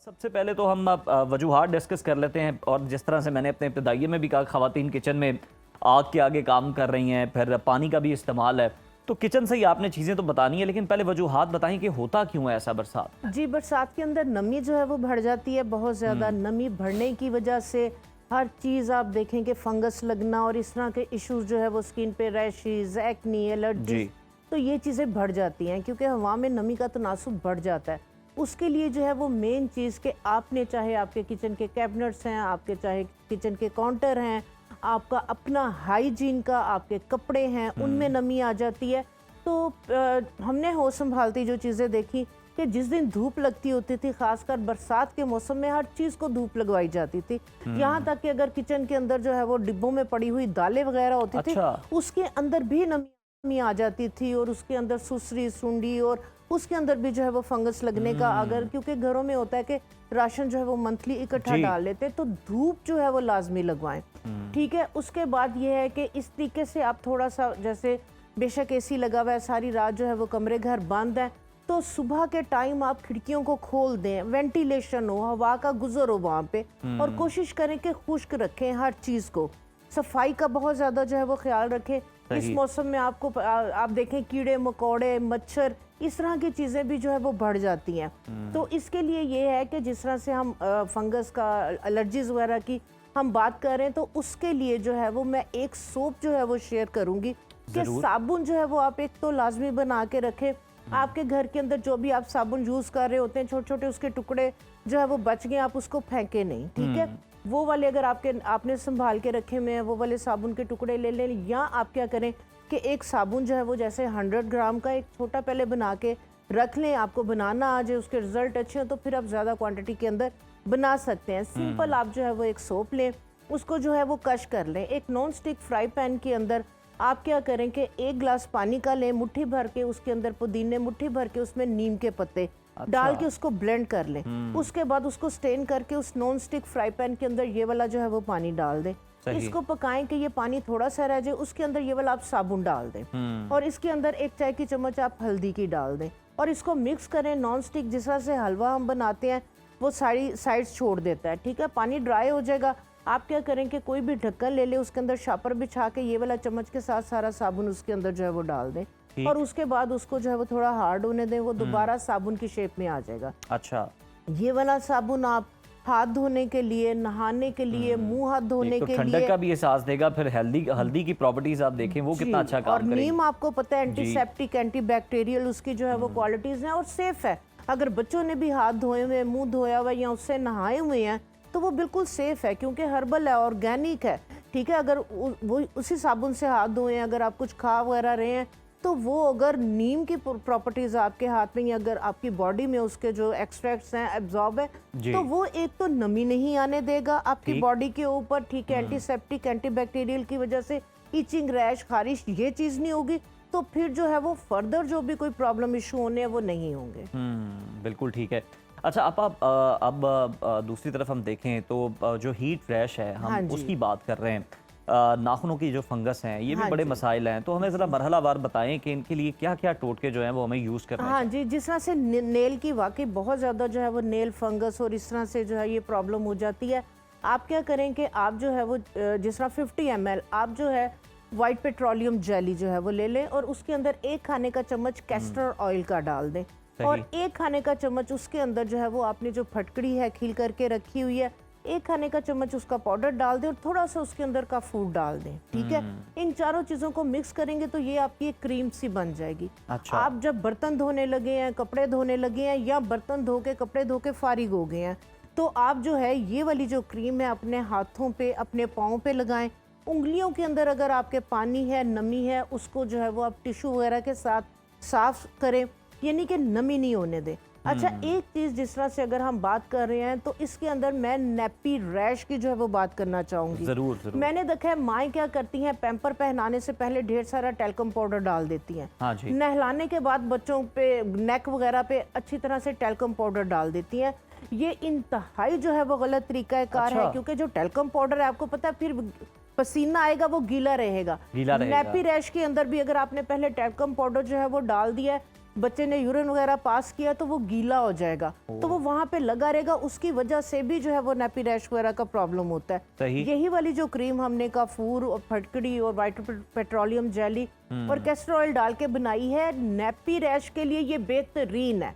सबसे पहले तो हम वजूहात डिस्कस कर लेते हैं। और जिस तरह से मैंने अपने इब्तदाइये में भी कहा, ख़वातीन किचन में आग के आगे काम कर रही हैं, फिर पानी का भी इस्तेमाल है, तो किचन से ही आपने चीज़ें तो बतानी है, लेकिन पहले वजूहात बताएं कि होता क्यों है ऐसा बरसात। जी, बरसात के अंदर नमी जो है वो बढ़ जाती है बहुत ज़्यादा। नमी बढ़ने की वजह से हर चीज़ आप देखें कि फंगस लगना और इस तरह के इश्यूज जो है वो स्किन पे रैशेस, एक्नी, एलर्जी, तो ये चीज़ें बढ़ जाती हैं क्योंकि हवा में नमी का तनासुब बढ़ जाता है। उसके लिए जो है वो मेन चीज़ कि आपने चाहे आपके किचन के कैबिनेट्स हैं, आपके चाहे किचन के काउंटर हैं, आपका अपना हाइजीन का आपके कपड़े हैं, उनमें नमी आ जाती है। तो हमने होश संभालती जो चीज़ें देखी कि जिस दिन धूप लगती होती थी, खासकर बरसात के मौसम में हर चीज़ को धूप लगवाई जाती थी। यहाँ तक कि अगर किचन के अंदर जो है वो डिब्बों में पड़ी हुई दालें वगैरह होती थी, उसके अंदर भी नमी आ जाती थी और उसके अंदर सुसरी, सुंडी और उसके अंदर भी जो है वो फंगस लगने का, अगर क्योंकि घरों में होता है कि राशन जो है वो मंथली इकट्ठा डाल लेते, तो धूप जो है वो लाजमी लगवाएं। ठीक है। उसके बाद ये है कि इस तरीके से आप थोड़ा सा, जैसे बेशक एसी लगा हुआ है, सारी रात जो है वो कमरे घर बंद है, तो सुबह के टाइम आप खिड़कियों को खोल दें, वेंटिलेशन हो, हवा का गुजर हो वहाँ पे, और कोशिश करें कि खुश्क रखें हर चीज़ को। सफाई का बहुत ज़्यादा जो है वो ख्याल रखें। इस मौसम में आपको आप देखें कीड़े मकोड़े, मच्छर, इस तरह की चीज़ें भी जो है वो बढ़ जाती हैं। तो इसके लिए ये है कि जिस तरह से हम फंगस का, एलर्जीज वगैरह की हम बात कर रहे हैं, तो उसके लिए जो है वो मैं एक सोप जो है वो शेयर करूँगी कि साबुन जो है वो आप एक तो लाजमी बना के रखें। आपके घर के अंदर जो भी आप साबुन यूज़ कर रहे होते हैं, छोटे छोटे उसके टुकड़े जो है वो बच गए, आप उसको फेंके नहीं। ठीक है। वो वाले अगर आपने संभाल के रखे हुए हैं, वो वाले साबुन के टुकड़े ले लें। या आप क्या करें कि एक साबुन जो है वो जैसे 100 ग्राम का एक छोटा पहले बना के रख लें। आपको बनाना आ जाए, उसके रिजल्ट अच्छे हैं, तो फिर आप ज़्यादा क्वांटिटी के अंदर बना सकते हैं। सिंपल आप जो है वो एक सोप लें, उसको जो है वो कश कर लें। एक नॉन स्टिक फ्राई पैन के अंदर आप क्या करें कि 1 गिलास पानी का लें, मुट्ठी भर के उसके अंदर पुदीने, मुट्ठी भर के उसमें नीम के पत्ते डाल के उसको ब्लेंड कर लें। उसके बाद उसको स्टेन करके उस नॉन स्टिक फ्राई पैन के अंदर ये वाला जो है वो पानी डाल दें। इसको पकाएं कि ये पानी थोड़ा सा रह जाए, उसके अंदर ये वाला आप साबुन डाल दें और इसके अंदर 1 चाय की चम्मच आप हल्दी की डाल दें और इसको मिक्स करें। नॉन स्टिक जिस तरह से हलवा हम बनाते हैं वो सारी साइड्स छोड़ देता है। ठीक है। पानी ड्राई हो जाएगा, आप क्या करें कि कोई भी ढक्कन ले ले, उसके अंदर शापर बिछा के ये वाला चम्मच के साथ सारा साबुन उसके अंदर जो है वो डाल दें और उसके बाद उसको जो है वो थोड़ा हार्ड होने दें, वो दोबारा साबुन की शेप में आ जाएगा। अच्छा, ये वाला साबुन आप हाथ धोने के लिए, नहाने के लिए, मुंह हाथ धोने के लिए, ठंडक का भी एहसास देगा। फिर हल्दी की प्रॉपर्टीज आप देखें वो कितना अच्छा काम करेगी। और नीम आपको पता है एंटीसेप्टिक, एंटीबैक्टीरियल उसकी जो है वो क्वालिटीज हैं और सेफ है। अगर बच्चों ने भी हाथ धोए हुए, मुंह धोया हुआ या उससे नहाए हुए हैं, तो वो बिल्कुल सेफ है क्योंकि हर्बल है, ऑर्गेनिक है। ठीक है। अगर वो उसी साबुन से हाथ धोए, अगर आप कुछ खा वगैरह रहे हैं, तो वो अगर नीम की प्रॉपर्टीज आपके हाथ में या अगर आपकी बॉडी में उसके जो एक्सट्रैक्ट्स हैं एब्जॉर्ब है, तो वो एक तो नमी नहीं आने देगा आपकी बॉडी के ऊपर। ठीक है। एंटीसेप्टिक, एंटीबैक्टीरियल की वजह से इचिंग, रैश, खारिश ये चीज़ नहीं होगी, तो फिर जो है वो फर्दर जो भी कोई प्रॉब्लम इशू होने हैं वो नहीं होंगे। बिल्कुल ठीक है। अच्छा, अब दूसरी तरफ हम देखें तो जो हीट रैश है, हम उसकी बात कर रहे हैं। नाखूनों की जो फंगस हैं, ये भी बड़े मसाइल हैं, तो हमें ज़रा मरहलावार बताएं कि इनके लिए क्या क्या टोटके जो हैं वो हमें यूज़ करना है। जी, जिस तरह से नेल की वाकई बहुत ज़्यादा जो है वो नेल फंगस और इस तरह से जो है ये प्रॉब्लम हो जाती है। आप क्या करें कि आप जो है वो जिस तरह 50 ml आप जो है वाइट पेट्रोलियम जेली जो है वो ले लें और उसके अंदर 1 खाने का चम्मच कैस्टर ऑयल का डाल दें और 1 खाने का चम्मच उसके अंदर जो है वो आपने जो फटकड़ी है खील करके रखी हुई है, 1 खाने का चम्मच उसका पाउडर डाल दें और थोड़ा सा उसके अंदर का फूड डाल दें। ठीक है। इन चारों चीज़ों को मिक्स करेंगे तो ये आपकी एक क्रीम सी बन जाएगी। अच्छा। आप जब बर्तन धोने लगे हैं, कपड़े धोने लगे हैं या बर्तन धो के कपड़े धो के फारिग हो गए हैं, तो आप जो है ये वाली जो क्रीम है अपने हाथों पे, अपने पाँव पे लगाएं। उंगलियों के अंदर अगर आपके पानी है, नमी है, उसको जो है वो आप टिश्यू वगैरह के साथ साफ करें, यानी कि नमी नहीं होने दें। अच्छा, एक चीज़ जिस तरह से अगर हम बात कर रहे हैं तो इसके अंदर मैं नेपी रैश की जो है वो बात करना चाहूँगी। जरूर जरूर। मैंने देखा है माएँ क्या करती हैं, पैम्पर पहनाने से पहले ढेर सारा टैल्कम पाउडर डाल देती हैं। हाँ जी। नहलाने के बाद बच्चों पे, नेक वगैरह पे अच्छी तरह से टैल्कम पाउडर डाल देती हैं। ये इंतहाई जो है वो गलत तरीका कार है क्योंकि जो टैल्कम पाउडर है आपको पता है फिर पसीना आएगा वो गीला रहेगा। नेपी रैश के अंदर भी अगर आपने पहले टैल्कम पाउडर जो है वो डाल दिया है बच्चे ने यूरिन वगैरह पास किया तो वो गीला हो जाएगा, तो वो वहां पे लगा रहेगा, उसकी वजह से भी जो है वो नेपी रैश वगैरह का प्रॉब्लम होता है। सही। यही वाली जो क्रीम हमने काफूर और फटकड़ी और वाइट पेट्रोलियम जेली और कैस्टर ऑयल डाल के बनाई है, नेपी रैश के लिए ये बेहतरीन है।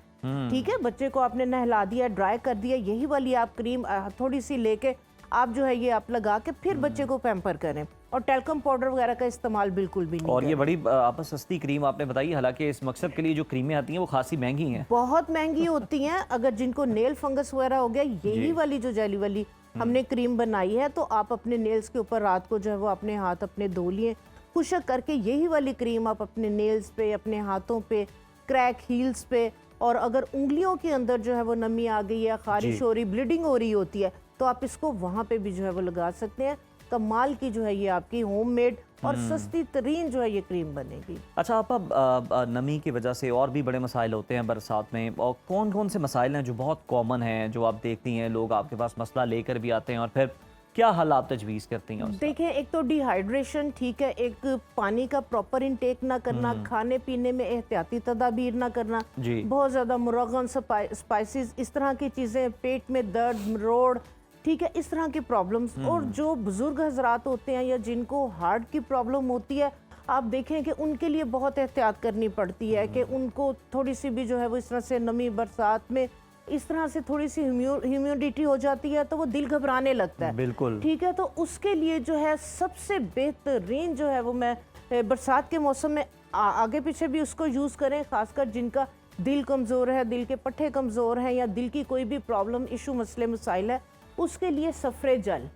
ठीक है, बच्चे को आपने नहला दिया, ड्राई कर दिया, यही वाली आप क्रीम थोड़ी सी लेके आप जो है ये आप लगा के फिर बच्चे को पैम्पर करें, और टेल्कम पाउडर वगैरह का इस्तेमाल बिल्कुल भी नहीं और ये करें। बड़ी आप सस्ती क्रीम आपने बताई, हालांकि इस मकसद के लिए जो क्रीमें आती हैं वो खासी महंगी हैं, बहुत महंगी होती हैं। अगर जिनको नेल फंगस वगैरह हो गया, यही वाली जो जेली वाली हमने क्रीम बनाई है, तो आप अपने नेल्स के ऊपर रात को जो है वो अपने हाथ अपने धो लिए, खुशक करके यही वाली क्रीम आप अपने नेल्स पे, अपने हाथों पे, क्रैक हील्स पे, और अगर उंगलियों के अंदर जो है वो नमी आ गई है, खारिश हो रही, ब्लीडिंग हो रही होती है, तो आप इसको वहां पे भी जो है वो लगा सकते हैं। कमाल की जो है ये आपकी होममेड और सस्ती तरीन जो है ये क्रीम बनेगी। अच्छा आप नमी की वजह से और भी बड़े मसाइल होते हैं बरसात में, और कौन कौन से मसाइल हैं जो बहुत कॉमन हैं, जो आप देखती हैं लोग आपके पास मसला लेकर भी आते हैं, और फिर क्या हल आप तजवीज़ करती हैं उसका? देखिए, एक तो डिहाइड्रेशन, ठीक है, एक पानी का प्रॉपर इंटेक ना करना, खाने पीने में एहतियाती तदाबीर ना करना, जी। बहुत ज़्यादा मुरगन स्पाइसेस, इस तरह की चीज़ें, पेट में दर्द, मरोड़, ठीक है, इस तरह की प्रॉब्लम्स। और जो बुजुर्ग हजरात होते हैं या जिनको हार्ट की प्रॉब्लम होती है, आप देखें कि उनके लिए बहुत एहतियात करनी पड़ती है कि उनको थोड़ी सी भी जो है वो इस तरह से नमी बरसात में इस तरह से थोड़ी सी ह्यूमिडिटी हो जाती है तो वो दिल घबराने लगता है। बिल्कुल। ठीक है, तो उसके लिए जो है सबसे बेहतरीन जो है वो मैं बरसात के मौसम में आगे पीछे भी उसको यूज़ करें, खासकर जिनका दिल कमज़ोर है, दिल के पट्टे कमज़ोर हैं, या दिल की कोई भी प्रॉब्लम, इशू, मसले मसाइल है, उसके लिए सफरे जल,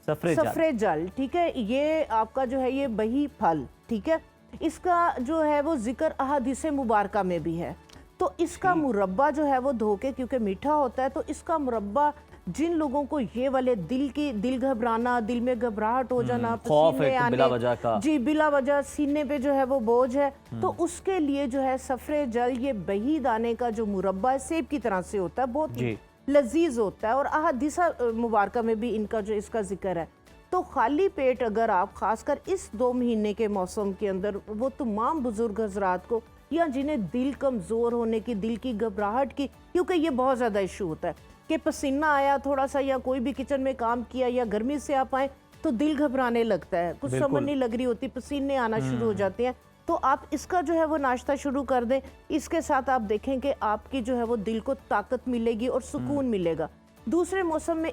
सफरे जल, ठीक है, ये आपका जो है ये बही फल, ठीक है, इसका जो है वो जिक्र अहादीस मुबारका में भी है। तो इसका मुरब्बा जो है वो धो के, क्योंकि मीठा होता है, तो इसका मुरब्बा जिन लोगों को ये वाले दिल घबराना, दिल में घबराहट हो जाना, पसीने आने, बिला वजह का, जी बिला वजह सीने पे जो है वो बोझ है, तो उसके लिए जो है सफरे जल, ये बही दाने का जो मुरब्बा है, सेब की तरह से होता है, बहुत लजीज होता है, और अहादीसा मुबारका में भी इनका जो इसका जिक्र है। तो खाली पेट अगर आप खासकर इस 2 महीने के मौसम के अंदर, वो तमाम बुजुर्ग हजरात को या जिन्हें दिल कमज़ोर होने की, दिल की घबराहट की, क्योंकि ये बहुत ज़्यादा इशू होता है कि पसीना आया थोड़ा सा, या कोई भी किचन में काम किया, या गर्मी से आप आए तो दिल घबराने लगता है, कुछ समझ नहीं लग रही होती, पसीने आना शुरू हो जाते हैं। तो आप इसका जो है वो नाश्ता शुरू कर दें, इसके साथ आप देखें कि आपकी जो है वो दिल को ताकत मिलेगी और सुकून मिलेगा। दूसरे मौसम में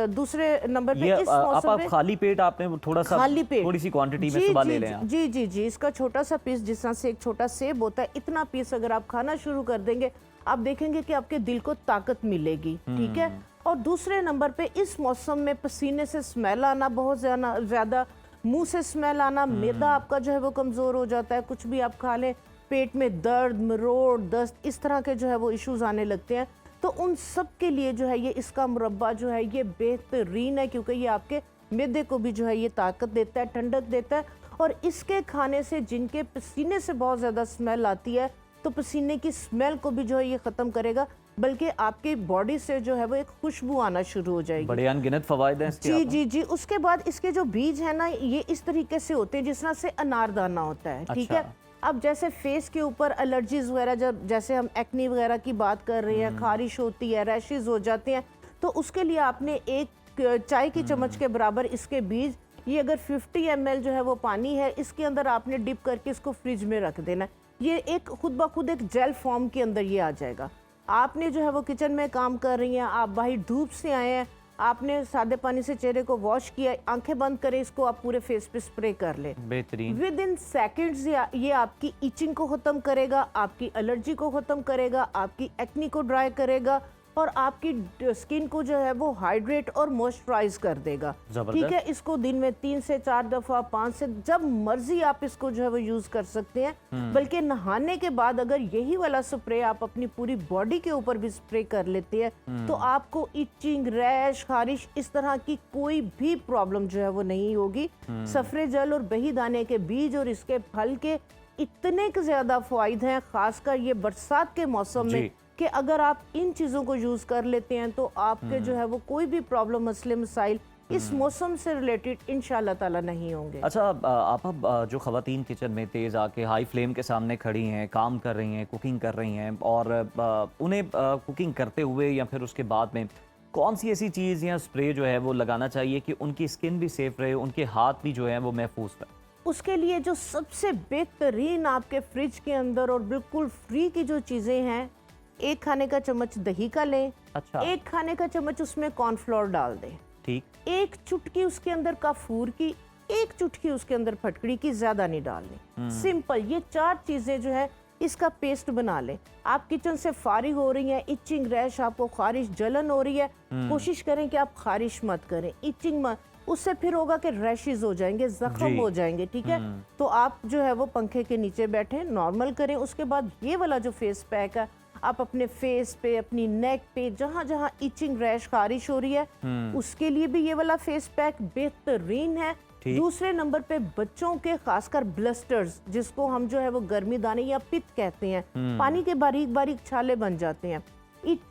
दूसरे नंबर पे इस मौसम में खाली पेट आपने थोड़ा सा खाली पेट थोड़ी सी क्वांटिटी में सुबह ले लें आप। जी जी जी, इसका छोटा सा पीस, जिस तरह से एक छोटा सेब होता है, इतना पीस अगर आप खाना शुरू कर देंगे, आप देखेंगे कि आपके दिल को ताकत मिलेगी। ठीक है, और दूसरे नंबर पे इस मौसम में पसीने से स्मेल आना, बहुत ज्यादा मुंह से स्मेल आना, मैदा आपका जो है वो कमजोर हो जाता है, कुछ भी आप खा लें पेट में दर्द, मरोड़, दस्त, इस तरह के जो है वो इश्यूज आने लगते हैं। तो उन सब के लिए जो है ये इसका मुरब्बा जो है ये बेहतरीन है, क्योंकि ये आपके मैदे को भी जो है ये ताकत देता है, ठंडक देता है, और इसके खाने से जिनके पसीने से बहुत ज़्यादा स्मेल आती है, तो पसीने की स्मेल को भी जो है ये ख़त्म करेगा, बल्कि आपकी बॉडी से जो है वो एक खुशबू आना शुरू हो जाएगी। बड़े अनगिनत फ़वाइद हैं इसके। जी जी जी। उसके बाद इसके जो बीज है ना, ये इस तरीके से होते हैं जिस तरह से अनारदाना होता है। ठीक है, अब जैसे फेस के ऊपर एलर्जीज वगैरह, जब जैसे हम एक्नी वगैरह की बात कर रहे हैं, खारिश होती है, रैशेज हो जाते हैं, तो उसके लिए आपने एक चाय की चम्मच के बराबर इसके बीज, ये अगर 50 ml जो है वो पानी है, इसके अंदर आपने डिप करके इसको फ्रिज में रख देना। ये एक खुद ब खुद एक जेल फॉर्म के अंदर ये आ जाएगा। आपने जो है वो किचन में काम कर रही हैं, आप बाहर धूप से आए हैं, आपने सादे पानी से चेहरे को वॉश किया, आंखें बंद करें, इसको आप पूरे फेस पे स्प्रे कर लें। बेहतरीन। विद इन सेकेंड्स ये आपकी इचिंग को ख़त्म करेगा, आपकी एलर्जी को ख़त्म करेगा, आपकी एक्नी को ड्राई करेगा, और आपकी स्किन को जो है वो हाइड्रेट और मॉइस्चराइज कर देगा। ठीक है, इसको दिन में 3 से 4 दफ़ा, 5 से, जब मर्जी आप इसको जो है वो यूज़ कर सकते हैं। बल्कि नहाने के बाद अगर यही वाला स्प्रे आप अपनी पूरी बॉडी के ऊपर भी स्प्रे कर लेते हैं, तो आपको इचिंग, रैश, खारिश, इस तरह की कोई भी प्रॉब्लम जो है वो नहीं होगी। सफरे जल और बही दाने के बीज और इसके फल के इतने ज़्यादा फ़ायदे हैं, खासकर ये बरसात के मौसम में, कि अगर आप इन चीज़ों को यूज़ कर लेते हैं तो आपके जो है वो कोई भी प्रॉब्लम, मसले मसाइल इस मौसम से रिलेटेड इंशाल्लाह ताला नहीं होंगे। अच्छा, आप अब जो ख़वातीन किचन में तेज़ आके हाई फ्लेम के सामने खड़ी हैं, काम कर रही हैं, कुकिंग कर रही हैं, और उन्हें कुकिंग करते हुए या फिर उसके बाद में कौन सी ऐसी चीज़ या स्प्रे जो है वो लगाना चाहिए कि उनकी स्किन भी सेफ रहे, उनके हाथ भी जो है वो महफूज रहे? उसके लिए जो सबसे बेहतरीन आपके फ्रिज के अंदर और बिल्कुल फ्री की जो चीज़ें हैं, एक खाने का चम्मच दही का लें, अच्छा, एक खाने का चम्मच उसमें कॉर्नफ्लोर डाल दें, ठीक, एक चुटकी उसके अंदर काफूर की, एक चुटकी उसके अंदर फटकड़ी की, ज्यादा नहीं डालनी। सिंपल ये 4 चीजें जो है इसका पेस्ट बना लें। आप किचन से फारिग हो रही हैं, इचिंग रैश, आपको खारिश जलन हो रही है, कोशिश करें कि आप खारिश मत करें, इचिंग मत, उससे फिर होगा कि रैशेज हो जाएंगे, जख्म हो जाएंगे, ठीक है। तो आप जो है वो पंखे के नीचे बैठे नॉर्मल करें। उसके बाद ये वाला जो फेस पैक है आप अपने फेस पे, अपनी नेक पे, जहां जहां इचिंग रैश खारिश हो रही है उसके लिए भी ये वाला फेस पैक बेहतरीन है। दूसरे नंबर पे बच्चों के खासकर ब्लस्टर्स, जिसको हम जो है वो गर्मी दाने या पित्त कहते हैं, पानी के बारीक बारीक छाले बन जाते हैं,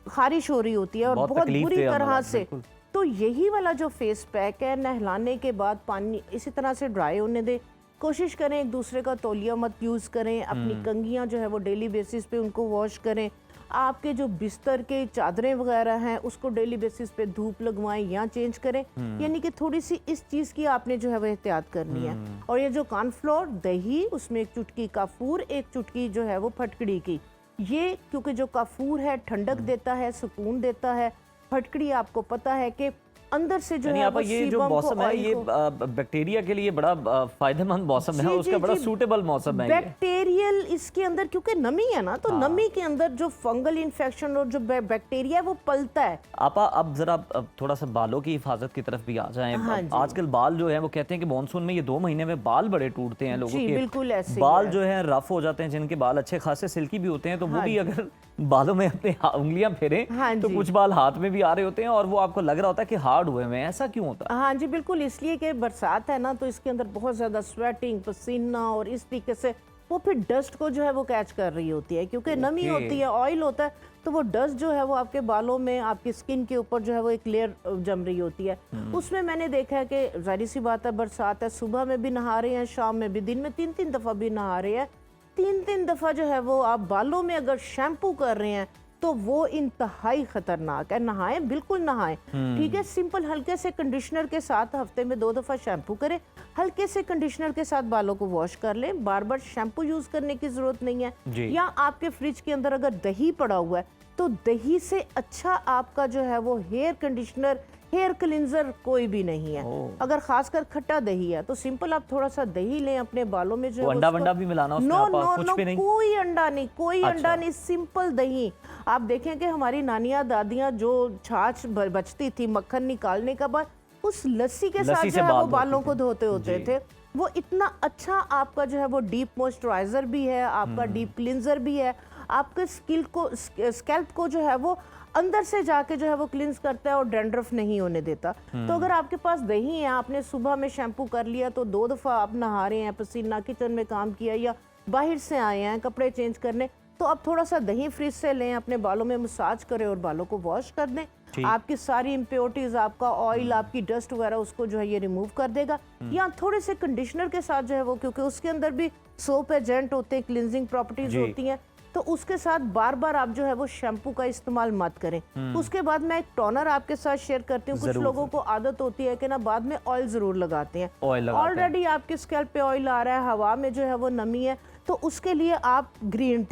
खारिश हो रही होती है और बहुत बुरी तरह से, तो यही वाला जो फेस पैक है नहलाने के बाद पानी इसी तरह से ड्राई होने दे। कोशिश करें एक दूसरे का तौलिया मत यूज़ करें, अपनी कंघियां जो है वो डेली बेसिस पे उनको वॉश करें। आपके जो बिस्तर के चादरें वगैरह हैं उसको डेली बेसिस पे धूप लगवाएं या चेंज करें, यानी कि थोड़ी सी इस चीज़ की आपने जो है वो एहतियात करनी है। और ये जो कॉर्नफ्लोर, दही, उसमें एक चुटकी काफूर, एक चुटकी जो है वो फटकड़ी की, ये क्योंकि जो काफूर है ठंडक देता है, सुकून देता है, फटकड़ी आपको पता है कि अंदर से जो है वो ये जो मौसम है ये बैक्टीरिया के लिए बड़ा फायदेमंद मौसम है, उसका बड़ा सूटेबल मौसम है बैक्टीरियल इसके अंदर, क्योंकि नमी है ना, तो नमी के अंदर जो फंगल इन्फेक्शन और जो बैक्टीरिया है वो पलता है। आपा अब जरा थोड़ा सा बालों की हिफाजत की तरफ भी आ जाएं। आजकल बाल जो है वो कहते हैं कि मॉनसून में ये 2 महीने में बाल बड़े टूटते हैं लोगों के, बिल्कुल ऐसे बाल जो है रफ हो जाते हैं, जिनके बाल अच्छे खासे सिल्की भी होते हैं तो वो भी अगर बालों में अपने उंगलियां फेरें तो कुछ बाल हाथ में भी आ रहे होते हैं और वो आपको लग रहा होता है कि हार्ड हुए हैं। ऐसा क्यों होता है? हाँ जी बिल्कुल, इसलिए कि बरसात है ना, तो इसके अंदर बहुत ज्यादा स्वेटिंग, पसीना, और इस तरीके से वो फिर डस्ट को जो है वो कैच कर रही होती है, क्योंकि नमी होती है, ऑयल होता है, तो वो डस्ट जो है वो आपके बालों में, आपकी स्किन के ऊपर जो है वो एक लेयर जम रही होती है। उसमें मैंने देखा है कि जाहिर सी बात है बरसात है, सुबह में भी नहा रहे हैं, शाम में भी, दिन में 3-3 दफा भी नहा रहे हैं, 3-3 दफा जो है वो आप बालों में अगर शैम्पू कर रहे हैं तो वो इंतहाई खतरनाक है। नहाएं, बिल्कुल नहाएं, ठीक है। सिंपल हल्के से कंडीशनर के साथ हफ्ते में 2 दफा शैम्पू करें, हल्के से कंडीशनर के साथ बालों को वॉश कर लें, बार बार शैम्पू यूज करने की जरूरत नहीं है। या आपके फ्रिज के अंदर अगर दही पड़ा हुआ है तो दही से अच्छा आपका जो है वो हेयर कंडीशनर, हेयर क्लिंजर कोई भी नहीं है। अगर खासकर खट्टा दही है तो सिंपल आप थोड़ा सा दही लें अपने बालों में, जो अंडा वंडा भी मिलाना उसमें? नो, कोई अंडा नहीं, कोई अंडा नहीं, सिंपल दही। आप देखें कि हमारी नानियां दादियां जो छाछ बचती थी मक्खन निकालने के बाद, उस लस्सी के साथ जो है वो बालों को धोते होते थे। वो इतना अच्छा आपका जो है वो डीप मॉइस्चराइजर भी है, आपका डीप क्लिंजर भी है, आपके स्कैल्प को जो है वो अंदर से जाके जो है वो क्लींस करता है और डैंड्रफ नहीं होने देता। तो अगर आपके पास दही है, आपने सुबह में शैम्पू कर लिया तो 2 दफा आप नहा रहे हैं, पसीना, किचन में काम किया या बाहर से आए हैं कपड़े चेंज करने, तो आप थोड़ा सा दही फ्रिज से लें, अपने बालों में मसाज करें और बालों को वॉश कर दें। आपकी सारी इम्प्योरिटीज, आपका ऑयल, आपकी डस्ट वगैरह उसको जो है ये रिमूव कर देगा। या थोड़े से कंडीशनर के साथ जो है वो, क्योंकि उसके अंदर भी सोप एजेंट होते हैं, क्लिनजिंग प्रॉपर्टीज होती हैं, तो उसके साथ बार बार आप जो है वो शैम्पू का इस्तेमाल मत करें। उसके बाद मैं एक टोनर आपके साथ शेयर करती हूँ। कुछ लोगों को आदत होती है कि ना बाद में ऑयल जरूर लगाते हैं, ऑलरेडी आपके स्कैल्प पे ऑयल आ रहा है, हवा में जो है वो नमी है, तो उसके लिए आप ग्रीन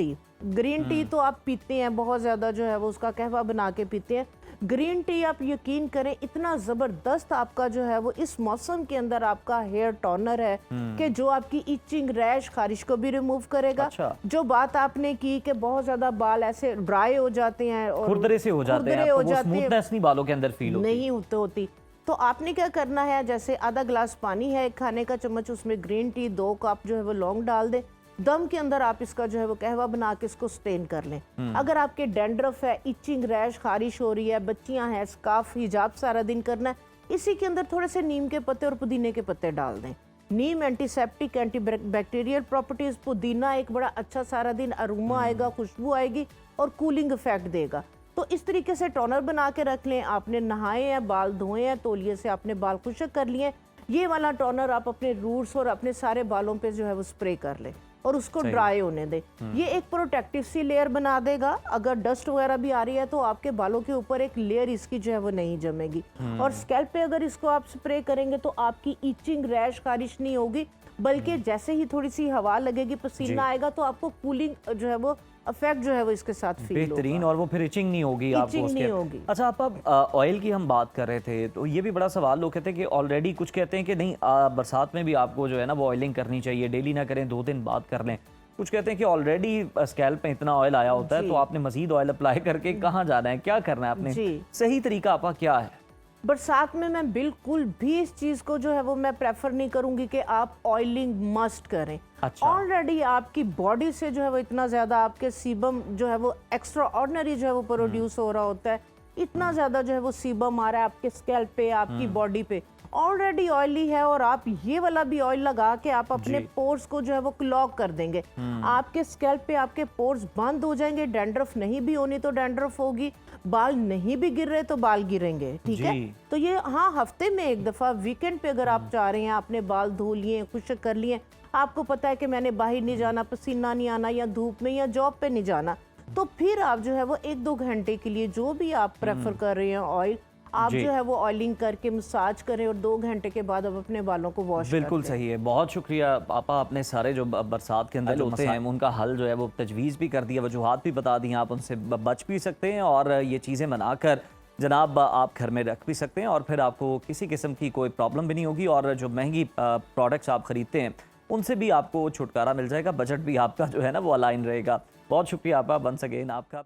टी तो आप पीते हैं बहुत ज्यादा, जो है वो उसका कहवा बना के पीते हैं। ग्रीन टी आप यकीन करें इतना जबरदस्त आपका जो है वो इस मौसम के अंदर आपका हेयर टोनर है कि जो आपकी इचिंग, रैश, खारिश को भी रिमूव करेगा। जो बात आपने की कि बहुत ज्यादा बाल ऐसे ड्राई हो जाते हैं और खुरदरे से हो जाते हैं, वो स्मूथनेस नहीं बालों के अंदर फील होती, तो आपने क्या करना है, जैसे आधा ग्लास पानी है, 1 खाने का चम्मच उसमें ग्रीन टी, 2 कप जो है वो लौंग डाल दें, दम के अंदर आप इसका जो है वो कहवा बना के इसको स्टेन कर लें। अगर आपके डैंड्रफ है, इचिंग, रैश, खारिश हो रही है, बच्चियां हैं, स्कार्फ, हिजाब सारा दिन करना है, इसी के अंदर थोड़े से नीम के पत्ते और पुदीने के पत्ते डाल दें। नीम एंटीसेप्टिक, एंटी बैक्टीरियल प्रॉपर्टीज, पुदीना एक बड़ा अच्छा सारा दिन अरोमा आएगा, खुशबू आएगी और कूलिंग इफेक्ट देगा। तो इस तरीके से टोनर बना के रख लें। आपने नहाए हैं, बाल धोए हैं, तौलिए से आपने बाल खुश्क कर लिए, ये वाला टोनर आप अपने रूट्स और अपने सारे बालों पे जो है वो स्प्रे कर लें और उसको ड्राई होने दें। ये एक प्रोटेक्टिव सी लेयर बना देगा। अगर डस्ट वगैरह भी आ रही है तो आपके बालों के ऊपर एक लेयर इसकी जो है वो नहीं जमेगी। और स्कैल्प पे अगर इसको आप स्प्रे करेंगे तो आपकी इचिंग, रैश, खारिश नहीं होगी, बल्कि जैसे ही थोड़ी सी हवा लगेगी, पसीना आएगा तो आपको कूलिंग जो है वो इफेक्ट जो है वो इसके साथ फील होगा। बेहतरीन, और वो फिर इचिंग नहीं होगी आपको उसके। नहीं होगी। अच्छा, आप ऑयल की हम बात कर रहे थे तो ये भी बड़ा सवाल, लोग कहते हैं कि ऑलरेडी कुछ कहते हैं कि नहीं बरसात में भी आपको जो है ना वो ऑयलिंग करनी चाहिए, डेली ना करें, 2 दिन बाद कर लें। कुछ कहते हैं कि ऑलरेडी स्कैल्प में इतना ऑयल आया होता है तो आपने मजीद ऑयल अप्लाई करके कहाँ जाना है, क्या करना है आपने, सही तरीका आपका क्या है? बरसात में मैं बिल्कुल भी इस चीज को जो है वो मैं प्रेफर नहीं करूंगी कि आप ऑयलिंग मस्ट करें। अच्छा। ऑलरेडी आपकी बॉडी से जो है वो इतना ज्यादा आपके सीबम जो है वो एक्स्ट्रा ऑर्डिनरी जो है वो प्रोड्यूस हो रहा होता है, इतना ज्यादा जो है वो सीबम आ रहा है आपके स्कैल्प पे, आपकी बॉडी पे ऑलरेडी ऑयली है, और आप ये वाला भी ऑयल लगा के आप अपने पोर्स को जो है वो क्लॉग कर देंगे। आपके स्कैल्प पे आपके पोर्स बंद हो जाएंगे, डैंड्रफ नहीं भी होनी तो डैंड्रफ होगी, बाल नहीं भी गिर रहे तो बाल गिरेंगे। ठीक है, तो ये हाँ, हफ्ते में एक दफा वीकेंड पे अगर आप चाह रहे हैं, आपने बाल धो लिए, खुश्क कर लिए, आपको पता है कि मैंने बाहर नहीं जाना, पसीना नहीं आना, या धूप में या जॉब पे नहीं जाना, तो फिर आप जो है वो 1-2 घंटे के लिए जो भी आप प्रेफर कर रहे हैं ऑयल, आप जो है वो ऑयलिंग करके मसाज करें और 2 घंटे के बाद आप अपने बालों को वॉश करें। बिल्कुल सही है, बहुत शुक्रिया पापा, आपने सारे जो बरसात के अंदर जो होते हैं उनका हल जो है वो तजवीज़ भी कर दिया, वजूहात भी बता दी, आप उनसे बच भी सकते हैं और ये चीज़ें बनाकर जनाब आप घर में रख भी सकते हैं और फिर आपको किसी किस्म की कोई प्रॉब्लम भी नहीं होगी। और जो महंगी प्रोडक्ट्स आप ख़रीदते हैं उनसे भी आपको छुटकारा मिल जाएगा, बजट भी आपका जो है ना वो अलाइन रहेगा। बहुत शुक्रिया आपका, वंस अगेन आपका।